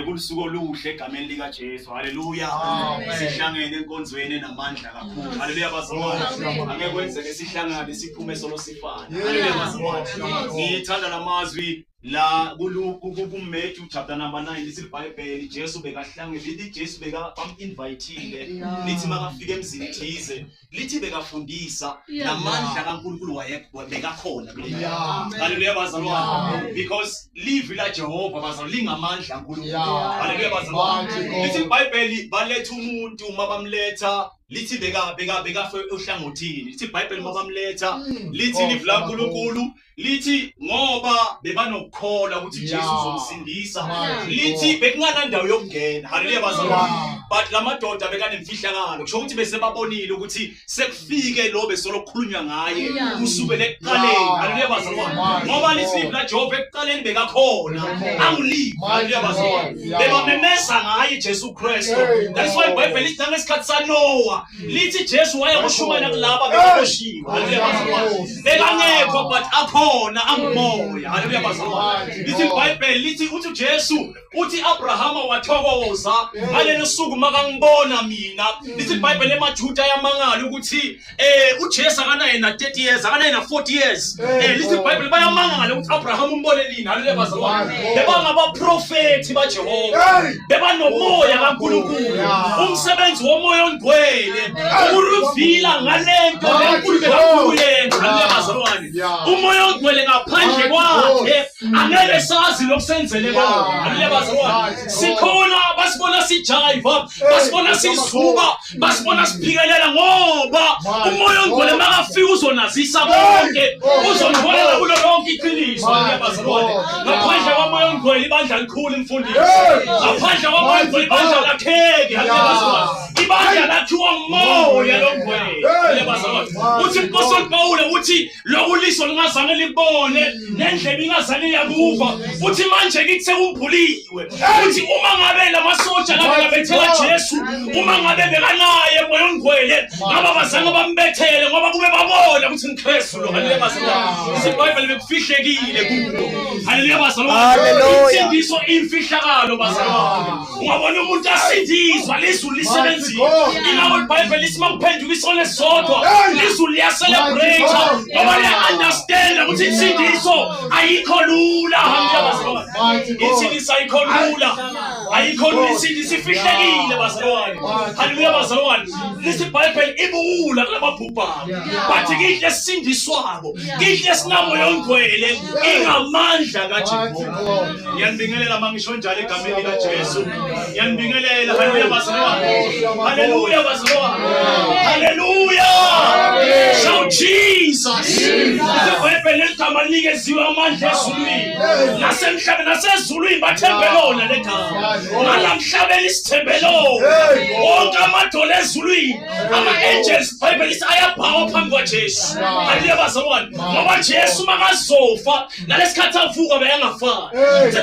Kulusuku oluhle egameni lika Jesu. Haleluya. Sihlangene enkonzweni enamandla kakhulu. Haleluya bazalwane. Angeke kwenzeke sihlangane siphume solo sifana. Haleluya bazalwane. Ngithanda lamazwi la kuMatthew chapter number 9 lithi iBhayibheli Jesu bekahlangene lithi Jesu beka-invitile lithi makafika emzini thize lithi bekafundisa namandla kaNkulunkulu bekakhona kule. Haleluya bazalwane. Because live la Jehova bazalwane lingamandla kaNkulunkulu. Haleluya bazalwane. Lithi iBhayibheli baletha umuntu mabamletha lithi bekafe ohlangothini. Lithi iBhayibheli mabamletha lithi live la uNkulunkulu lithi ngoba bebanokukholwa ukuthi Jesu uzomsindisa. Lithi bekunganandawo yokungena. Haleluya bazalwane. But lamadoda bekanemfihlakalo kusho ukuthi bese babonile ukuthi sekufike lo besolokhulunywa ngaye kusukela ekuqaleni. Haleluya bazalwane. Ngoba lithi la Jehova ekuqaleni bekakhona angilive. Haleluya bazalwane. Bebamemeza ngaye Jesu Kristu. That's why iBhayibheli lithi ngesikhathi saNoah lithi Jesu wayekushumayela kulaba bekoshiwe. Haleluya bazalwane. Bekangekho but akhona angumoya. Haleluya bazalwane. Lithi iBhayibheli lithi uthi Jesu uthi Abrahama wathokoza ngalelo suku makangibona mina. Lithi iBhayibheli emaJuda yamangala ukuthi uJesu akanaye na 30 years akanaye na 40 years. Lithi iBhayibheli bayamangala ukuthi Abrahama umbone lini. Haleluya bazalwane. Bebangabaprofeti baJehova. Bebanomoya kaNkulunkulu. Umsebenzi womoya ongcwele uruvila ngalento lenkulu bekakhuluyenza. Haleluya bazalwane. Umoya ongcwele ngaphandle kwakhe angeke sazi lokusenzele bona. Haleluya bazalwane. Sikhona basibona sijiva, basibona sizuba, basibona siphikelela ngoba umoya ongcwele makafika uzonazisa bonke, uzonibonela kulo lonke iqiniso. Haleluya bazalwane. Ngaphandle komoya ongcwele ibandla likhulu imfundisi. Ngaphandle komoya ongcwele ibandla lakheke. Haleluya bazalwane. Ibandla lakhiwa ngomoya longcwele. Haleluya bazalwane. Uthi uMpostoli Pawulo uthi lokuliso lingazange libone nendlebe ingazange yakuva. Uthi manje kithi sekumbhuliwe. Uthi uma ngabe lamasoja labe ngabethela Jesu, uma ngabe bekanaye moya ongcwele ngaba bazange bambethele ngoba kube babona ukuthi uKristu lo. Haleluya bazalwane. IBhayibheli bekufihlekile kubo. Haleluya bazalwane. Insindiso imfihlakalo bazalwane. Ungabona umuntu asindiswa lizulu lisebenzile. Ingakho iBhayibheli lithi makuphenduka isona esodwa lizulu liyacelebrate ngoba liya-understand ukuthi insindiso ayikho lula. Haleluya bazalwane. Insindiso ayikho lula. Ayikho lula insindiso ifihlekile bazalwane. Haleluya bazalwane. Lithi iBhayibheli ibula kulababhubhane. Bathi kihle esindiswako kihle esinamoya ongcwele ingamandla kaJehova. Ngiyanibingelela mangisho njalo egameni likaJesu. Ngiyanibingelela. Haleluya bazalwane. Haleluya bazalwane. Haleluya. Shout Jesus. IBhayibheli ligama linikeziwe amandla ezulwini nasemhlabeni nasezulwini bathembelona legama. Ngalamhlabeni isithembelona. Wonke amadolo ezulwini ama-angels iBhayibheli ayabhawa phambi kwaJesu. Haleluya bazalwane. Ngoba Jesu makazofa nalesikhathi avuka beyangafani.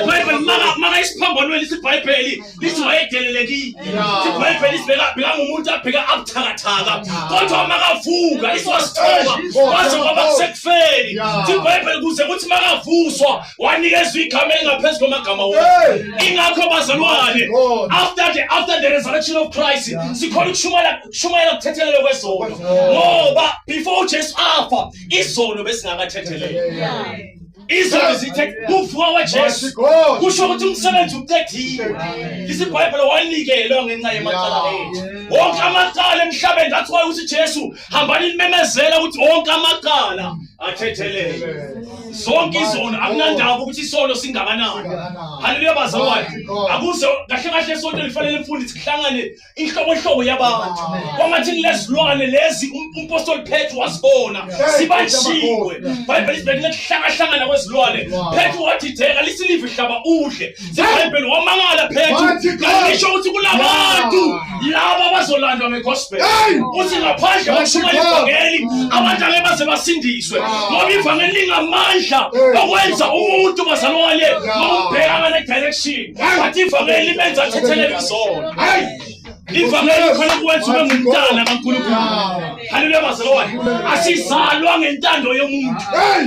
IBhayibheli makayisiphambanweni lithi iBhayibheli lithi wayedelelekile. IBhayibheli lithi bekangumuntu abheka abuthakathaka kodwa makavuka iswasithoba waze kwaba kusekufeni. IBhayibheli kuze kuthi makavuswa wanikezwa igama elingaphezu kwamagama wonke. Ingakho bazalwane after the resurrection of Christ sikhona ukushumayela kuthethelelwa kwezono ngoba before Jesu afa izono besingakathethelelwa. Izono zithe kuvuka kwaJesu kusho ukuthi umsebenzi uqedile. Lithi iBhayibheli wanikelwa ngenxa yamacala ethu. Wonke amacala emhlabeni that's why uthi Jesu hambani nimemezela ukuthi wonke amacala athethelelwe. Zonke izono akunandaba ukuthi isono singakanani. Haleluya bazalwane. Akuze kahle kahle isonto lifanele imfundisi kuhlangane inhlobo yabantu. Kwangathi kulezilwane lezi uMpostoli Petru wasibona sibanshiwe. iBhayibheli lihlangana kwezilwane. Petru wathi theka lisilive ihlaba udle. IBhayibheli wamangala Petru. Ngisho ukuthi kulabantu laba bazolandwa ngegospel. Uthi ngaphandle kokushumayela ivangeli abantu angeke baze basindiswe. Ngoba ivangeli lingamandla okwenza umuntu bazalwane mawubheka ngale direction. Bathi ivangeli limenza athethelele izono. ivangeli khona kwenza ube ngumntana kaNkulunkulu. Haleluya bazalwane. Asizalwa ngentando yomuntu.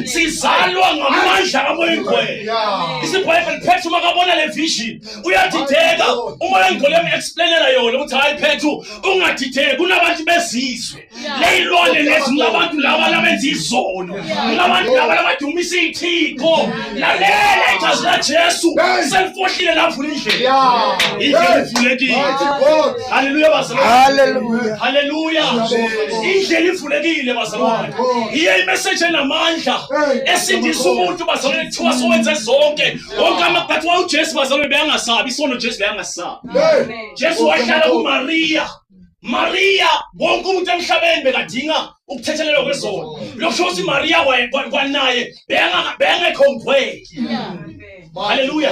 Sizalwa ngamandla kaMoya Oyingcwele. IsiBhayibheli Pethu makabona le vision uyadideka. Umoya Oyingcwele explainela yona ukuthi hayi Pethu ungadideki kunabantu bezizwe. Leyilwane lezi labantu laba labenza izono. Labantu laba labadumisa iThixo. Lalela igazi la Jesu selifohlile lavula indlela. Indlela ivulekile. Haleluya bazalwane. Hallelujah. Haleluya. Indlela ivulekile bazalwane. Iye imessage enamandla esindisa umuntu bazalwane kuthiwa sowenze zonke. Wonke amagathi wa uJesu bazalwane beyangasabi isono Jesu beyangasabi. Jesu wahlala kuMaria. Maria wonke umuntu emhlabeni bekadinga ukuthethelelwa kwezono. Lokusho ukuthi Maria kwanaye bengekho ngcwele. Haleluya.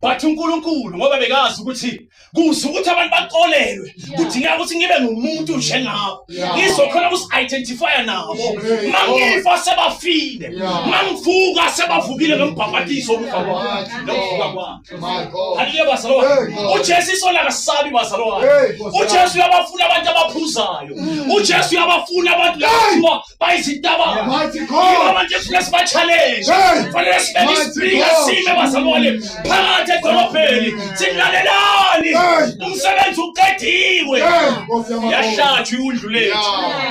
But uNkulunkulu ngoba bekazi ukuthi kusukuthi abantu baqolelwe kudingeka ukuthi ngibe ngumuntu njengabo. Ngizokhona ukusi-identify nabo. Mangifa sebafile. Mangivuka sebavukile ngembhapatiso ukufa kwami. Haleluya bazalwane. UJesu isona akasabi bazalwane. UJesu uyabafuna abantu abaphuzayo. UJesu uyabafuna abantu labathiwa bayizintaba. Abantu efuna siba-challenge. Fanele sibe isipika sime bazalwane. Phakathi edolobheni silalelani. Umsebenzi uqediwe. Yahlatshwa iwundlu lethu.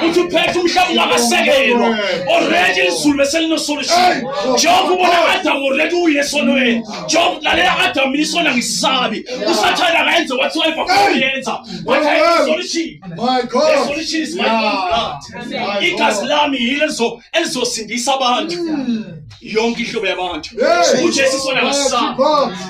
Uthi uphethe umhlaba ungakasekelwa. Already izulu beselinosolishini. Job ubona Adam already uyesonweni. Job lalela Adam isona ngisabi. Usathane akayenze wathi wayenza. Wathi solution. My God. The solution is my blood. Igazi lami yilo elizosindisa abantu. Yonke ihlobo yabantu. UJesu isona kasabi.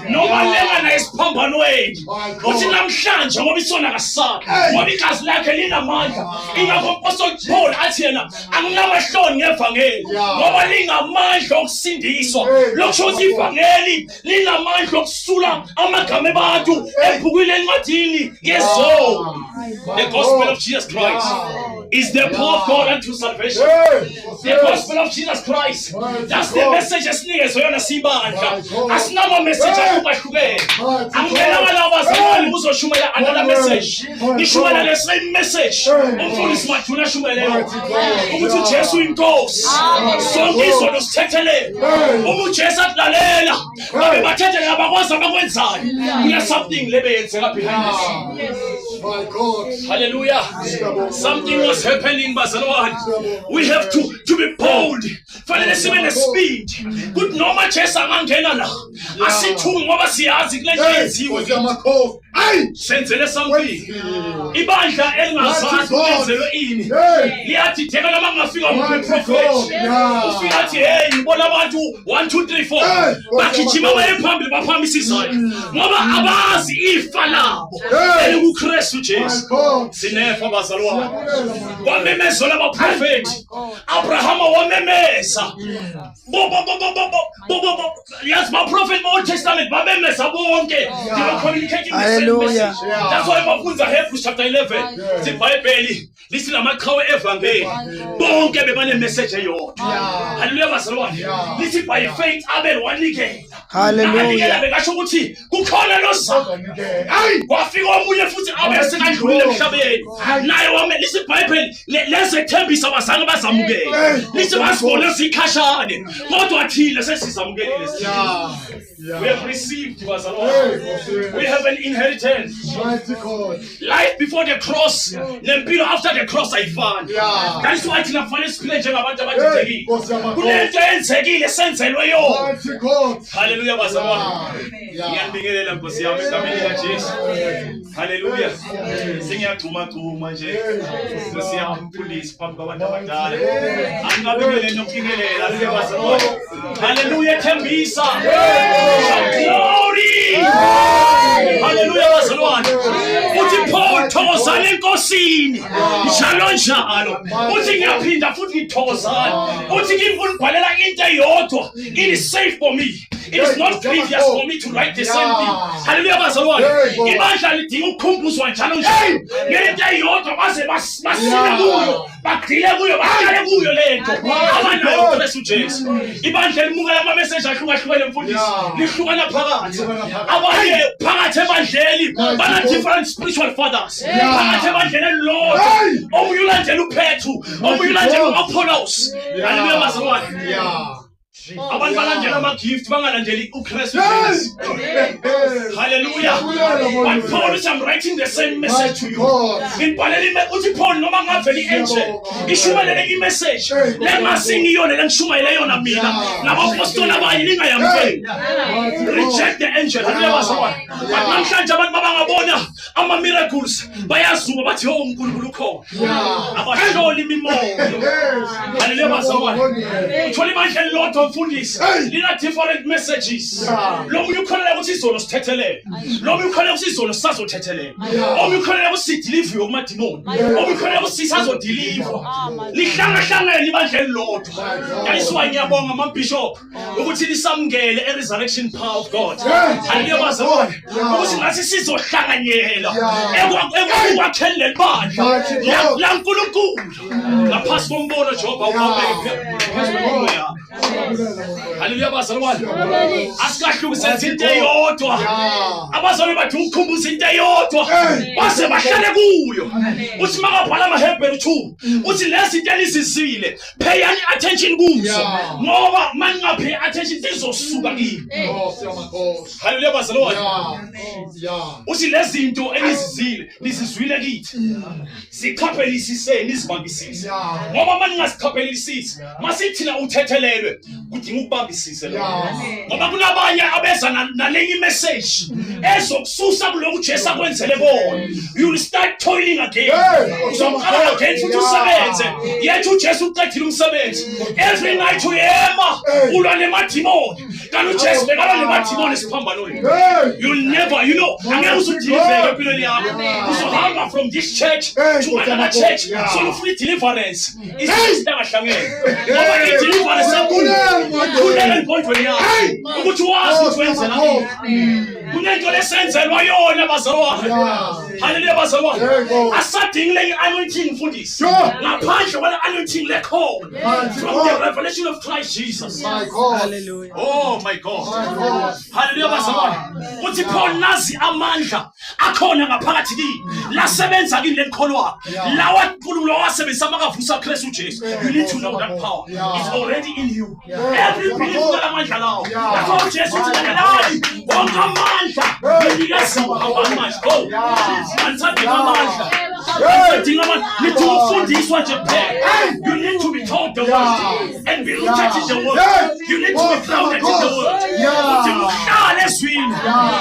Noma lengana esiphambhanweni. Uthi namhlanje ngoba isona kasabi. Ngoba igazi lakhe linamandla. Ingakho uApostle Paul athi yena anginamahloni ngevangeli. Ngoba lingamandla okusindiswa. Lokusho ukuthi ivangeli linamandla okusula amagama abantu ebhukwini encwadini yezono. The gospel of Jesus Christ is the power of God unto salvation. The gospel of Jesus Christ. That's the message esinikezwe yona sibandla. Asinama message ahlukahlukene. Angelanga laba bazalwane uzoshumela another message. Ishumela the same message. Umfundisi Mathuna shumela ukuthi uJesu inkosi. Sonke izono sithethelele. Uma uJesu atlalela, babe bathethe abakwazi abakwenzayo. Kuna something lebeyenzeka behind the scene. My God. Hallelujah. Something was happening, bazalwane. We have to be bold. Fanele sibe nespeed. Good noma Jesu angangena la. Asithume ngoba siyazi kule nto yenziwe. Senzele something. Ibandla elingazazi kwenzelwe ini. Liyadideka noma kungafika umuntu prophet. Ufika athi hey ngibona abantu 1 2 3 4. Bagijima baye phambili baphambisa izandla. Ngoba abazi ifa labo. ElikuKristu Jesu. Sinefa bazalwane. Wamemezela abaprofeti. Abraham wamemeza. Yes, my prophet Old Testament bamemeza bonke. They were communicating the same message. That's why bafunza Hebrews chapter 11. The Bible lithi lamaqhawe evangeli bonke bebane message eyodwa. Hallelujah bazalwane. Lithi by faith Abel wanikela. Hallelujah. Bekasho ukuthi kukhona lozayo. Hayi kwafika omunye futhi Abel sekadlulile emhlabeni. Naye wame lithi Bible lezethembisa abazange bazamukele. Lithi basibona sikhashane. Kodwa thina sesizamukele lesi. We have received bazalwane. We have an inheritance. Life before the cross, nempilo after the cross ayifani. That is why thina kufanele siphile njengabantu abadidekile. Kunento eyenzekile senzelwe yona. Hallelujah bazalwane. Ngiyabingelela Nkosi yami egameni likaJesu. Hallelujah. Singiyagcuma nje. Nkosi yami mfundisi phambi kwabantu abadala. Angabingelele nokubingelela. Hallelujah bazalwane. Hallelujah thembisa. Glory. Hallelujah bazalwane. Uthi Paul thokozani enkosini. Njalo. Uthi ngiyaphinda futhi ngithokozani. Uthi ngifuna ukubhalela into eyodwa. It is safe for me. It is not grievous for me to write the same thing. Hallelujah, bazalwane. Ibandla lidinga ukukhumbuzwa njalo nje. Ngento eyodwa baze basile kuyo, bagcile kuyo, bahlale kuyo lento. Abanayo uKristu Jesu. Ibandla limukela ama message ahlukahlukene mfundisi. Lihlukana phakathi. Abanye phakathi ebandleni bana different spiritual fathers. Phakathi ebandleni Lord. Omunye ulandela uPetru, omunye ulandela uApollos. Hallelujah, bazalwane. Abantu balandela ama-gift bangalandeli uKristu Jesu. Hallelujah. But Paul is writing the same message to you. Ngibhalele uthi Paul noma ngaveli angel ishumayele i-message lengasingi yona lengishumayele yona mina nabapostoli abanye lingayamukeli. Reject the angel. Hallelujah, bazalwane. But namhlanje abantu babangabona ama-miracles bayazuba bathi ho uNkulunkulu ukhona. Abahloli imimoya. Hallelujah, bazalwane. Uthola imandla elilodwa mfundisi lina different messages. Lo munye ukholelwa ukuthi izolo sithethelele, lo munye ukholelwa ukuthi izolo sisazothethelele, omunye ukholelwa ukuthi sideliver kumadimoni, omunye ukholelwa ukuthi sisazodeliver. Lihlangane ibandla elilodwa. Yayisiwa ngiyabonga ama-bishop ukuthi lisamukele e-resurrection power of God. Hallelujah, bazalwane. Ukuthi ngathi sizohlanganyela ekwakheni leli bandla la uNkulunkulu ngaphansi kombono Jehova uqhubeke. Hallelujah, bazalwane. Asikahlukise into eyodwa. Abazalwane bathi ukukhumbuza into eyodwa base bahlale kuyo. Uthi makabhala amaHebrew 2 uthi lezi into elizisile payani attention kuzo ngoba mangaphi attention zizosuka kimi. Hallelujah, bazalwane. Uthi lezi zinto elizizile lizizwile kithi siqaphelisise nizibambisise ngoba maningasiqaphelisisi masithina uthethelelwe kudinga ukubambisise lo ngoba kunabanye abeza nalenye message ezokususa kuloko Jesu akwenzele bona. You will start toiling again. Uzomqala again futhi usebenze yethu uJesu uqedile umsebenzi. Every night uyema ulwa nemadimoni kanti uJesu bekala nemadimoni esiphambanweni. You'll never, you know, angeke uzudeliver empilweni yakho. Uzohamba from this church to another church so ufuna deliverance. Isizidlangahlangene ngoba i-deliverance kulela enkondlweni yakho ukuthi wazi ukuthi wenzela ini. Kunento lesenzelwa yona bazalwane. Hallelujah, bazalwane. Asadingi le anointing mfundisi ngaphandle kwale anointing lekhona from the revelation of Christ Jesus. Hallelujah. Oh my God. Hallelujah, bazalwane. Uthi Paul nazi amandla akhona ngaphakathi kini lasebenza kini lenkholwa lawa uNkulunkulu wasebenzisa makavusa uKristu uJesu. You need to know that power. It's already in you. Every believer amandla lawo. Lakho uJesu uthi ngelani wonke amandla ngiyasiwa amandla. Oh, antsathe amandla. Need to fundiswa nje phela. You need to be taught the word and be rooted in the word. You need to be grounded in the word.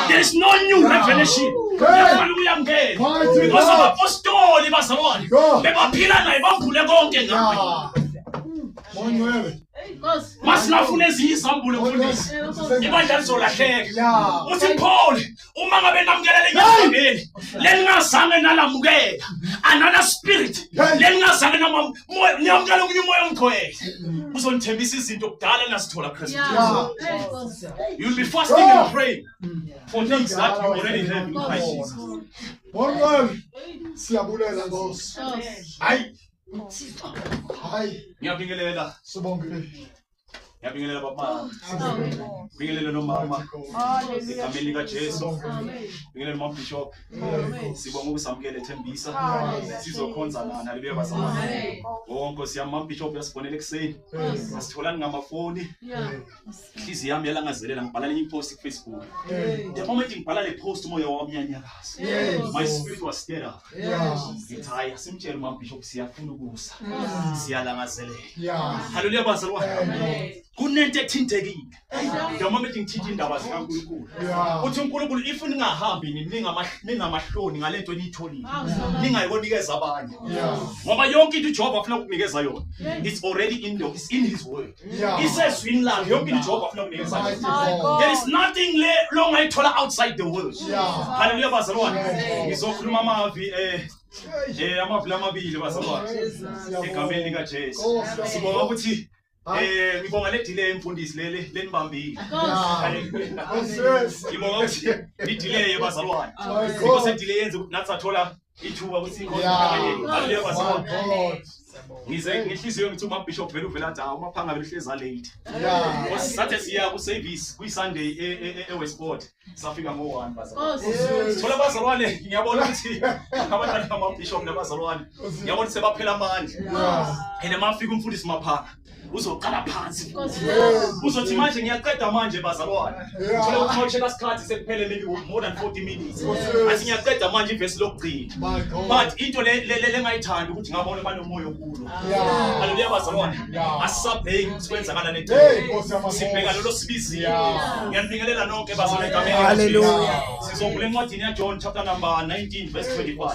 There is no new revelation. Because of apostoli bazalwane bebaphila naye bambule konke ngayo. Masinafuna ezinye izambulo mfundisi ibandla lizolahleka. Uthi Paul uma ngabe namukelele ngesibheli leningazange nalamukela another spirit leningazange namoya niyamukela omunye umoya omgcwele uzonithembisa izinto kudala nasithola Kristu. You'll be fasting and praying for things that you already have in Christ Jesus. Siyabulela Nkosi. Hayi. Ngiyabingelela. Ngiyabingelela baba. Ngibingelela nomama. Egameni lika Jesu. Ngibingelela nomabishop. Sibonga ukusamukela ethembisa. Sizokhonza lana haleluya bazalwane. Wonke siyamabishop yasibonela ekseni. Asitholani ngamafoni. Inhliziyo yami yalangazelela ngibhala lenye ipost ku Facebook. The moment ngibhala le post moya wami yanyakaza. My spirit was stirred up. Ngithi hayi asimtshela umabishop siyafuna ukusa. Siyalangazelela. Haleluya bazalwane. Kunento ethintekile. The moment ngithithi indaba zikaNkulunkulu. Uthi uNkulunkulu if ningahambi ningamahloni ngalento eniyitholile. Ningayibonikeza abanye. Ngoba yonke into uJehova afuna ukunikeza yona. It's already in you. It's in his word. Isezwini lakhe yonke into uJehova afuna ukunikeza yona. There is nothing long ayithola outside the word. Hallelujah bazalwane. Ngizokhuluma amavi amavila amabili bazalwane. Egameni lika Jesu. Sibonga ukuthi ngibonga le delay emfundisi lele lenibambile. Yes. Ngibonga ukuthi i-delay bazalwane. Because i-delay yenza ukuthi nathi sathola ithuba ukuthi haleluya bazalwane. Ngize ngihliziyo ngithi uMbishop vele uvela athi umaphanga vele uhleza late. Sathe siya ku service kwi Sunday eWestport safika ngo1 bazalwane. Thola bazalwane ngiyabona ukuthi abantwana bamaBishop nabazalwane ngiyabona sebaphela amandla. And mafika umfundisi maphanga uzoqala phansi. Uzothi manje ngiyaqeda manje bazalwane. Thola ukuthi isikhathi sekuphele maybe more than 40 minutes. Athi ngiyaqeda manje ivesi lokugcina. But into le engayithanda ukuthi ngabona banomoya okukhulu. Haleluya bazalwane. Asisabheki ukuthi kwenzakala nento. Sibheka lolo sibizi. Ngiyanibingelela nonke bazalwane egameni. Haleluya. Sizovula encwadini ya John chapter number 19 verse 25.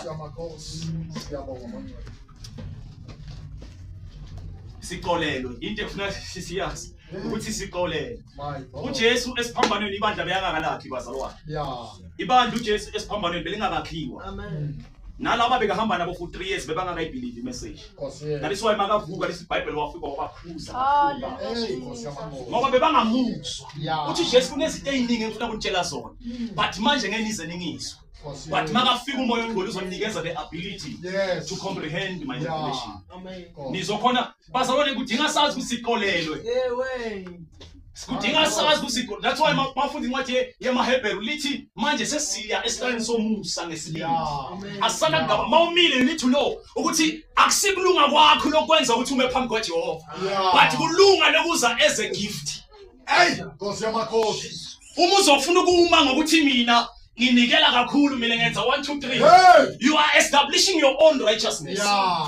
Siqolelo into efuna sisiyazi ukuthi siqolelo uJesu esiphambanweni ibandla beyangakalakhi bazalwane. Ibandla uJesu esiphambanweni belingakakhiwa. Amen. Nalaba bekahamba nabo for 3 years bebangakayibelieve imessage. That is why makavuka lesi Bible wafika wabakhuza. Ngoba bebangamuzwa. Uthi Jesu kunezinto eziningi engifuna ukutshela zona. But manje ngeke nize ningizwe. But makafika umoya ongcwele uzoninikeza the ability to comprehend my revelation. Nizokhona bazalwane kudinga sazi ukusiqolelwe. Sikudinga sazi ukusiqolelwe. That's why mafundi incwadi yemaHebheru lithi manje sesiya esiqaleni somusa ngesibili. Asana ngaba mawumile you need to know ukuthi akusikulunga kwakho lokwenza ukuthi ume phambi kwaJehova. But kulunga lokuza as a gift. Hey, Nkosi yamakhosi. Uma uzofuna ukuma ngokuthi mina nginikela kakhulu mina ngenza 1 2 3 you are establishing your own righteousness.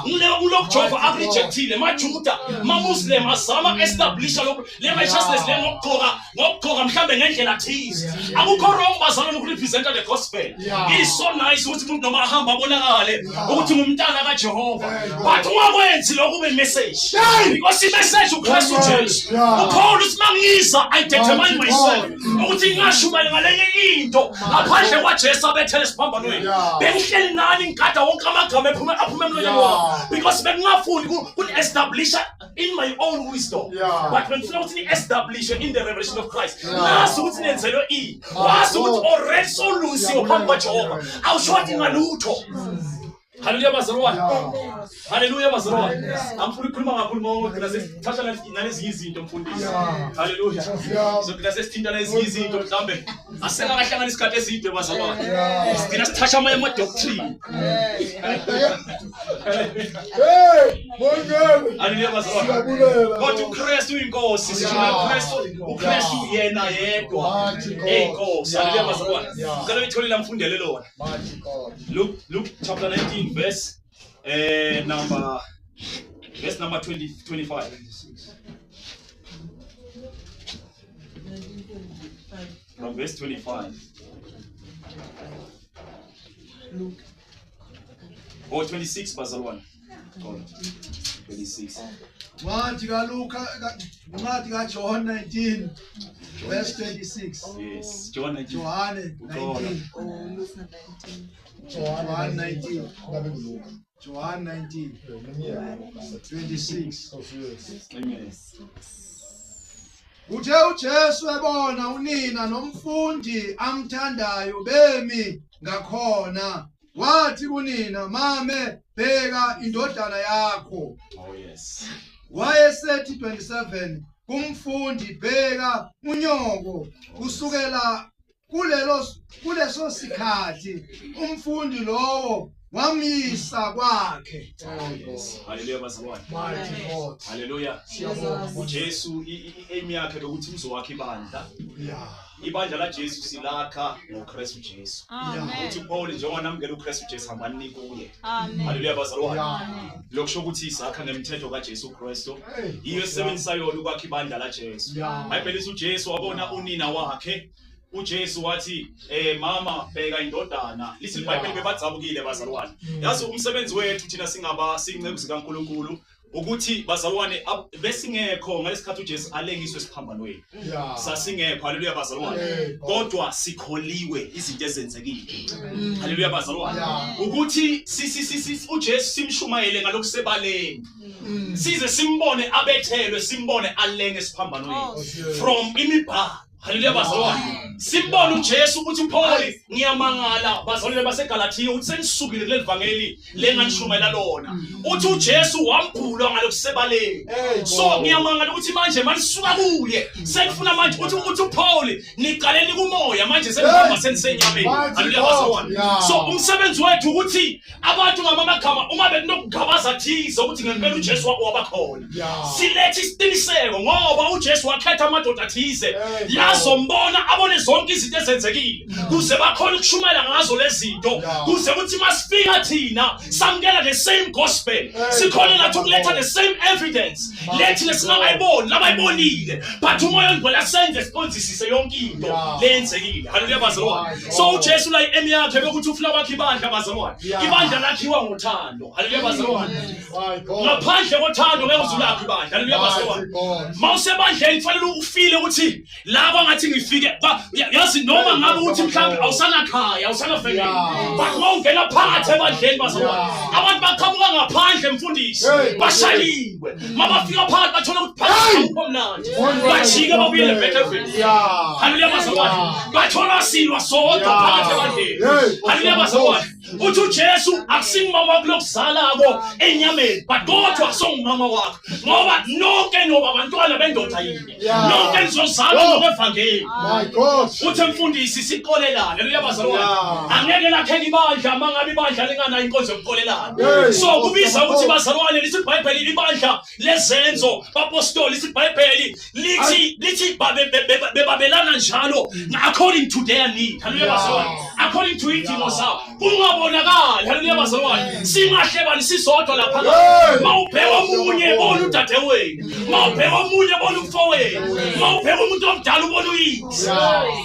Ngilokho Jehova akurejectile maJuda maMuslim azama establish lokho le righteousness le ngokugqoka mhlambe ngendlela thize. Akukho wrong bazalwane ukurepresent the gospel. It is so nice ukuthi umuntu noma ahamba abonakale ukuthi ngumntana kaJehova. But ungakwenzi lokho ube message. Because i message uKristu Jesu. UPaul uthi mangiza I determine myself ukuthi ngashumayela ngalenye into. Aphandle kwaJesu abethele esiphambanweni bengihleli nani ngikada wonke amagama aphume emlonyeni wami because bengingafuni establish in my own wisdom. But when you establish in the revelation of Christ nazi ukuthi nenzelwe wazi ukuthi already solungisiwe phambi kwaJehova awushoti ngalutho. Haleluya bazalwane. Haleluya bazalwane. Amfuna ukukhuluma kakhulu ngoba nasesithatha nalezi izinto mfundisi. Haleluya. So nasesithinta lezi izinto mhlambe asengakahlanganisa isikhathi eside bazalwane. Sidina sithatha ama doctrine. Haleluya bazalwane. Kodwa uKristu uyinkosi sijula uKristu yena yedwa. Inkosi. Haleluya bazalwane. Ngicela uyitholile mfundele lona. Luke chapter 19 verse number 25. From verse 25. Luke. Or 26 bazalwane. 26. Wathi kaLuka ngathi kaJohn 19 verse 26. Yes, John 19. John 19 26. Amen. Uthe uJesu ebona unina nomfundi amthandayo bemi ngakhona wathi kunina mame bheka indodana yakho. Oh yes. Wayesethi 27 kumfundi bheka unyoko kusukela kuleso sikhathi umfundi lowo wamisa kwakhe. Haleluya bazalwane. Haleluya. uJesu aim yakhe ukuthi uzowakha ibandla. Ibandla la Jesu silakha ngoKristu Jesu. Uthi Paul njengoba namukela uKristu Jesu hambani kuye. Haleluya bazalwane. Lokusho ukuthi isakha ngemithetho kaJesu Kristu. Iyo esebenzisa yona ukwakha ibandla la Jesu. Bayibheli uJesu wabona unina wakhe. uJesu wathi mama bheka indodana. Lithi iBhayibheli bebadzabukile bazalwane. Yazi umsebenzi wethu thina singaba singcebo zikaNkulunkulu ukuthi bazalwane besingekho ngesikhathi uJesu alengiswe esiphambanweni. Sasingekho, haleluya bazalwane. Kodwa sikholiwe izinto ezenzekile. Haleluya bazalwane. Ukuthi uJesu simshumayele ngalokusebaleni. Size simbone abethelwe, simbone alenge esiphambanweni. From imibhalo. Haleluya bazalwane. Simbona uJesu ukuthi uPaul ngiyamangala bazalwane baseGalatia uthi senisukile kuleli vangeli lenganishumayela lona. Uthi uJesu wambhulwa ngalokusebaleni. So ngiyamangala ukuthi manje malisuka kuye. Sekufuna manje uthi uPaul niqaleni kumoya manje senihamba senisenyameni. Haleluya bazalwane. So umsebenzi wethu ukuthi abantu ngamagama uma bekunokugabaza thize ukuthi ngempela uJesu wabakhona. Silethe isiqiniseko ngoba uJesu wakhetha amadoda athize. Sombona abone zonke izinto ezenzekile kuze bakhona ukushumayela ngazo lezi zinto kuze kuthi masifika thina samkela the same gospel sikhona nathi ukuletha the same evidence lethi lesingayiboni labayibonile but umoya ongcwele asenze siqondisise yonke into lenzekile. Haleluya bazalwane. So uJesu la emi yakhe bekuthi ufuna wakhe ibandla bazalwane. Ibandla lakhiwa ngothando. Haleluya bazalwane. Ngaphandle kothando ngeke uzulaphi ibandla. Haleluya bazalwane. Mawusebandleni kufanele ufile ukuthi laba ngathi ngifike yazi noma ngabe uthi mhlawumbe awusanakhaya awusanafamily but mawungena phakathi ebandleni bazalwane abantu baqhamuka ngaphandle mfundisi bashaliwe mabafika phakathi bathola ukuthi phakathi komnandi bajike babuyele battlefield. Haleluya bazalwane. Bathola silwa sodwa phakathi ebandleni. Haleluya bazalwane. Uthi uJesu akusingumama kulokuzalako enyameni but kodwa kusongumama wakho ngoba nonke noba abantwana bendoda yini nonke nizozalwa ngokwevangeli. My God. Uthi mfundisi siqolelane. Haleluya bazalwane. Angeke lakhela ibandla mangabe ibandla lingana inkonzo yokuqolelana. So kubiza ukuthi bazalwane lithi iBhayibheli ibandla lezenzo bapostoli lithi iBhayibheli lithi bebabelana njalo according to their need. Haleluya bazalwane. According to idingo zabo. Ungabonakala. Haleluya bazalwane. Singahle bani sisodwa lapha. Mawubheka omunye bona udadewenu. Mawubheka omunye bona umfowenu. Mawubheka umuntu omdala ubona uyise.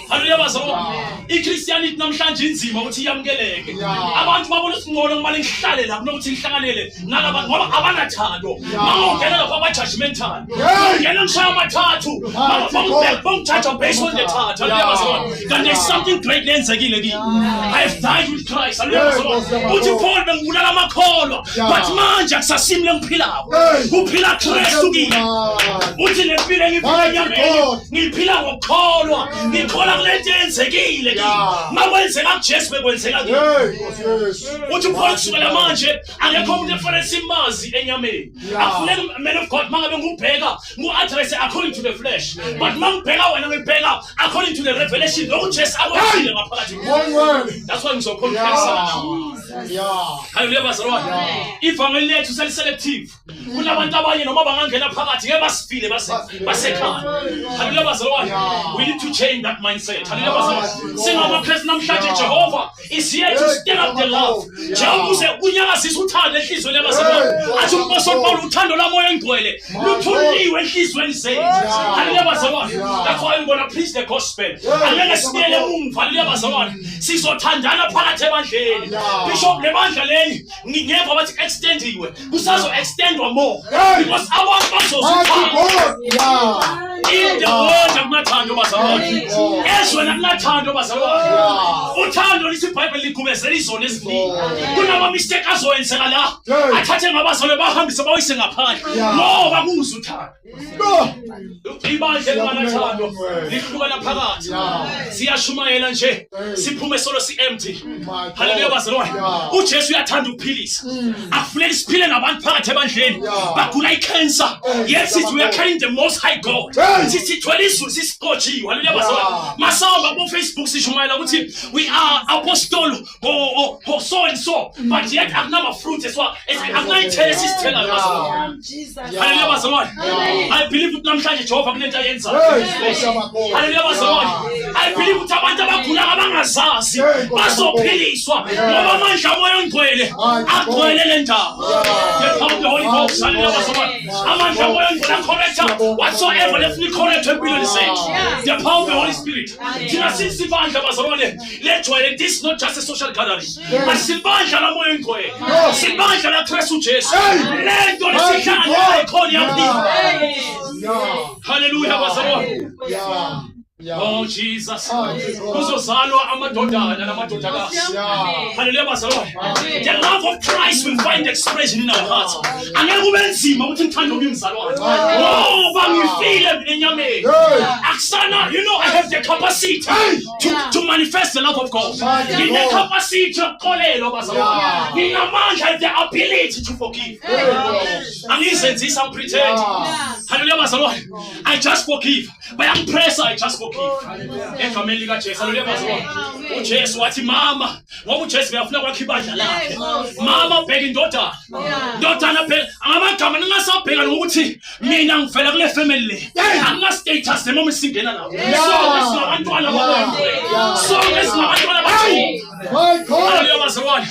Haleluya bazalwane. iChristianity namhlanje inzima ukuthi yamukeleke. Abantu babona singcono kumele ngihlale la kunokuthi ngihlanganele nalaba ngoba abanathando. Mawungena lapha aba judgmental. Ngena ngishaya amathathu. Bangijudge based on the thought. Haleluya bazalwane. Then there's something great lenzekile kimi. I have died with Christ. Haleluya bazalwane. Uthi Paul bengibulala amakholwa but manje akusasimile ngiphilayo. Uphila Kristu kimi. Uthi lempilo engiphila enyameni ngiphila ngokholwa. Ngikholwa kulento eyenzekile kimi. Makwenzeka kuJesu bekwenzeka kimi. Uthi Paul kusukela manje angekho umuntu efanele simazi enyameni. Akufuneki man of God mangabe ngubheka ngu-address according to the flesh but mangibheka wena ngibheka according to the revelation lokuJesu akwenzile ngaphakathi. That's why ngizokhonfessa. Haleluya bazalwane. Ivangeli lethu seliselective. Kunabantu abanye noma bangangena phakathi ngeke basifile basekhaya. Haleluya bazalwane. We need to change that mindset. Haleluya bazalwane. SingamaKristu namhlanje Jehovah is here to stir up the love. Jehovah uze unyakazisa uthando enhlizweni yabazalwane. Athi umpostoli Paul uthando lamoya engcwele luthuliwe enhlizweni zethu. Haleluya bazalwane. That's why we want to preach the gospel. Angeke sibuyele umva. Haleluya bazalwane. Sizothandana phakathi ebandleni. Bishop lebandla leli ngiyeva bathi extendiwe. Kusazo extendwa more because abantu bazozithatha. In the world akunathando bazalwane. Ezwe akunathando bazalwane. Uthando lithi iBhayibheli ligubezela izono eziningi. Kunama mistake azowenzeka la. Athathe ngabazalwane bahambise bawise ngaphandle. Ngoba kuze uthando. Ibandla elinganathando lihlukana phakathi. Siyashumayela nje siphume solo si-empty. Haleluya bazalwane. uJesu uyathanda ukuphilisa. Akufuneki siphile nabantu phakathi ebandleni bagula icancer. Yes, we are carrying the most high God. Sithwele izulu sisiqotshiwe. Haleluya bazalwane. Masamba ku Facebook sishumayela ukuthi we are apostle or so and so but yet akunama fruit eswa akunayithele sisithela bazalwane. Haleluya bazalwane. I believe ukuthi namhlanje Jehova kunento ayenza. Haleluya bazalwane. I believe ukuthi abantu abagula abangazazi bazophiliswa ngoba manje umoya ongcwele agcwele le ndawo. The power of the Holy Ghost. Haleluya bazalwane. Amandla umoya ongcwele corrector whatsoever left likhona empilweni zethu. The power of the Holy Spirit. Thina sisibandla bazalwane. Lejwayele, this is not just a social gathering. Asibandla la moya ingcwele. Sibandla la Kristu Jesu. Lento lesihlangana ikhona yaphila. Hallelujah bazalwane. Oh Jesus. Kuzozalwa amadodana namadodakazi. Hallelujah bazalwane. The love of Christ will find expression in our hearts. Angeke kube nzima ukuthi ngithande umzalwane. Oh, bangifile enyameni. Akusana, you know, I have the capacity to manifest the love of God. The capacity to kolelo bazalwane. Nginamandla, I have the ability to forgive. Angizenzi some pretend. Hallelujah bazalwane. I just forgive. By pressure, I just forgive. Egameni lika Jesu. Hallelujah bazalwane. uJesu wathi mama, ngoba uJesu uyafuna kwakhe ibandla lakhe. Mama bheka indodana. Indodana bheka amagama ningasabheka ukuthi mina ngivela kule family le. Angina status noma singena lapho. So sinabantwana babona. So sinabantwana bathu. Hallelujah bazalwane.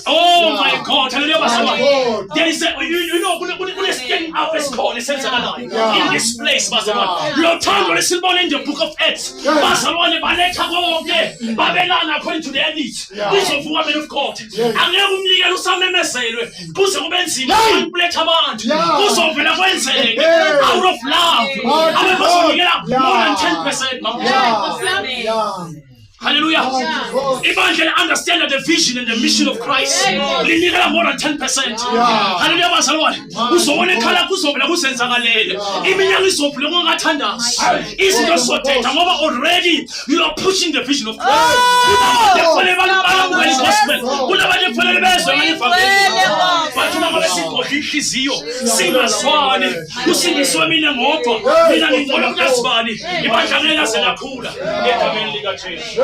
Oh my God. Hallelujah bazalwane. There is a, you know, kune stand up esikhona esenzakalayo in this place bazalwane. Lo thando lesibona in the book of Acts. Bazalwane baletha konke. Babelana according to their needs. Izovuka men of God. Angeke umnikele usamemezelwe. Kuze kube nzima ukuletha abantu. Kuzovela kwenzeke out of love. Abazonikela more than 10% mama. Hallelujah. Ibandla understand the vision and the mission of Christ. Linikela more than 10%. Hallelujah bazalwane. Uzobona ekhala kuzovela kusenzakalele. Iminyaka izovula ongathandazi. Izinto sodetha ngoba already you are pushing the vision of Christ. Kunabantu balabala gospel. Kunabantu kufanele bezwe ngevangeli. Bathuma ngabe sigodla inhliziyo. Singaswani. Usindiswe mina ngodwa. Mina ngingcola kunasibani. Ibandla ngeke laze lakhula. Egameni lika Jesu.